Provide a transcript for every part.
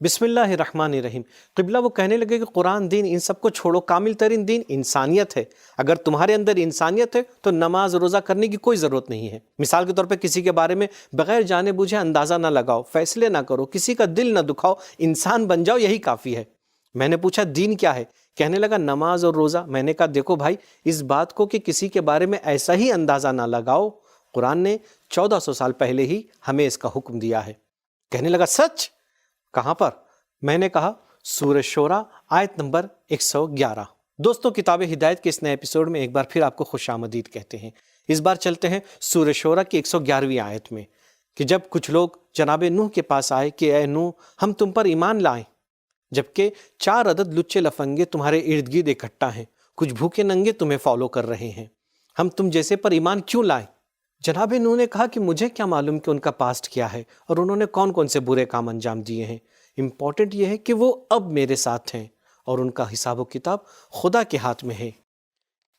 بسم اللہ الرحمن الرحیم۔ قبلہ وہ کہنے لگے کہ قرآن دین ان سب کو چھوڑو، کامل ترین دین انسانیت ہے۔ اگر تمہارے اندر انسانیت ہے تو نماز روزہ کرنے کی کوئی ضرورت نہیں ہے۔ مثال کے طور پہ کسی کے بارے میں بغیر جانے بوجھے اندازہ نہ لگاؤ، فیصلے نہ کرو، کسی کا دل نہ دکھاؤ، انسان بن جاؤ، یہی کافی ہے۔ میں نے پوچھا دین کیا ہے؟ کہنے لگا نماز اور روزہ۔ میں نے کہا دیکھو بھائی، اس بات کو کہ کسی کے بارے میں ایسا ہی اندازہ نہ لگاؤ، قرآن نے 1400 سال پہلے ہی ہمیں اس کا حکم دیا ہے۔ کہنے لگا سچ؟ کہاں پر؟ میں نے کہا سورہ شورى آیت نمبر 111۔ دوستو، کتاب ہدایت کے اس نئے ایپیسوڈ میں ایک بار پھر آپ کو خوش آمدید کہتے ہیں۔ اس بار چلتے ہیں سورہ شورى کی 111ویں آیت میں، کہ جب کچھ لوگ جناب نوح کے پاس آئے کہ اے نوح، ہم تم پر ایمان لائیں، جبکہ 4 عدد لچے لفنگے تمہارے ارد گرد اکٹھا ہیں، کچھ بھوکے ننگے تمہیں فالو کر رہے ہیں، ہم تم جیسے پر ایمان کیوں لائیں؟ جناب نوح نے کہا کہ مجھے کیا معلوم کہ ان کا پاسٹ کیا ہے اور انہوں نے کون کون سے برے کام انجام دیے ہیں۔ امپورٹنٹ یہ ہے کہ وہ اب میرے ساتھ ہیں اور ان کا حساب و کتاب خدا کے ہاتھ میں ہے۔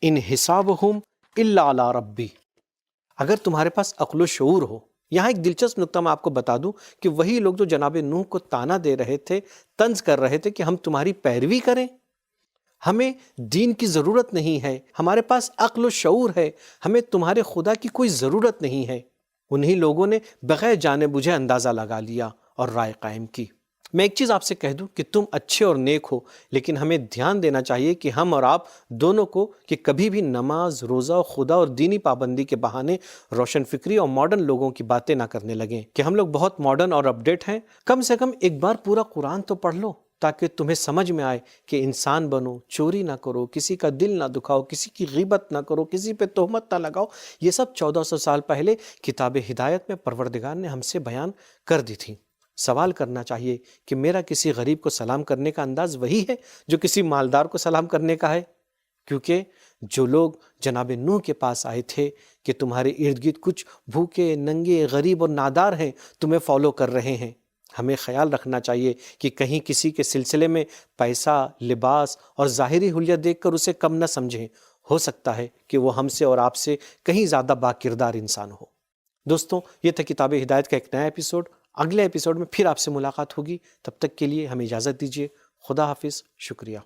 ان حسابہم الا علی ربی۔ اگر تمہارے پاس عقل و شعور ہو، یہاں ایک دلچسپ نکتہ میں آپ کو بتا دوں کہ وہی لوگ جو جناب نوح کو تانا دے رہے تھے، طنز کر رہے تھے کہ ہم تمہاری پیروی کریں، ہمیں دین کی ضرورت نہیں ہے، ہمارے پاس عقل و شعور ہے، ہمیں تمہارے خدا کی کوئی ضرورت نہیں ہے، انہی لوگوں نے بغیر جانے بوجھے اندازہ لگا لیا اور رائے قائم کی۔ میں ایک چیز آپ سے کہہ دوں کہ تم اچھے اور نیک ہو، لیکن ہمیں دھیان دینا چاہیے کہ ہم اور آپ دونوں کو کہ کبھی بھی نماز، روزہ، خدا اور دینی پابندی کے بہانے روشن فکری اور ماڈرن لوگوں کی باتیں نہ کرنے لگیں کہ ہم لوگ بہت ماڈرن اور اپڈیٹ ہیں۔ کم سے کم ایک بار پورا قرآن تو پڑھ لو، تاکہ تمہیں سمجھ میں آئے کہ انسان بنو، چوری نہ کرو، کسی کا دل نہ دکھاؤ، کسی کی غیبت نہ کرو، کسی پہ تہمت نہ لگاؤ۔ یہ سب 1400 سال پہلے کتاب ہدایت میں پروردگار نے ہم سے بیان کر دی تھی۔ سوال کرنا چاہیے کہ میرا کسی غریب کو سلام کرنے کا انداز وہی ہے جو کسی مالدار کو سلام کرنے کا ہے؟ کیونکہ جو لوگ جناب نوح کے پاس آئے تھے کہ تمہارے ارد گرد کچھ بھوکے، ننگے، غریب اور نادار ہیں، تمہیں فالو کر رہے ہیں، ہمیں خیال رکھنا چاہیے کہ کہیں کسی کے سلسلے میں پیسہ، لباس اور ظاہری حلیت دیکھ کر اسے کم نہ سمجھیں۔ ہو سکتا ہے کہ وہ ہم سے اور آپ سے کہیں زیادہ باکردار انسان ہو۔ دوستوں، یہ تھا کتاب ہدایت کا ایک نیا ایپیسوڈ۔ اگلے ایپیسوڈ میں پھر آپ سے ملاقات ہوگی، تب تک کے لیے ہمیں اجازت دیجیے۔ خدا حافظ، شکریہ۔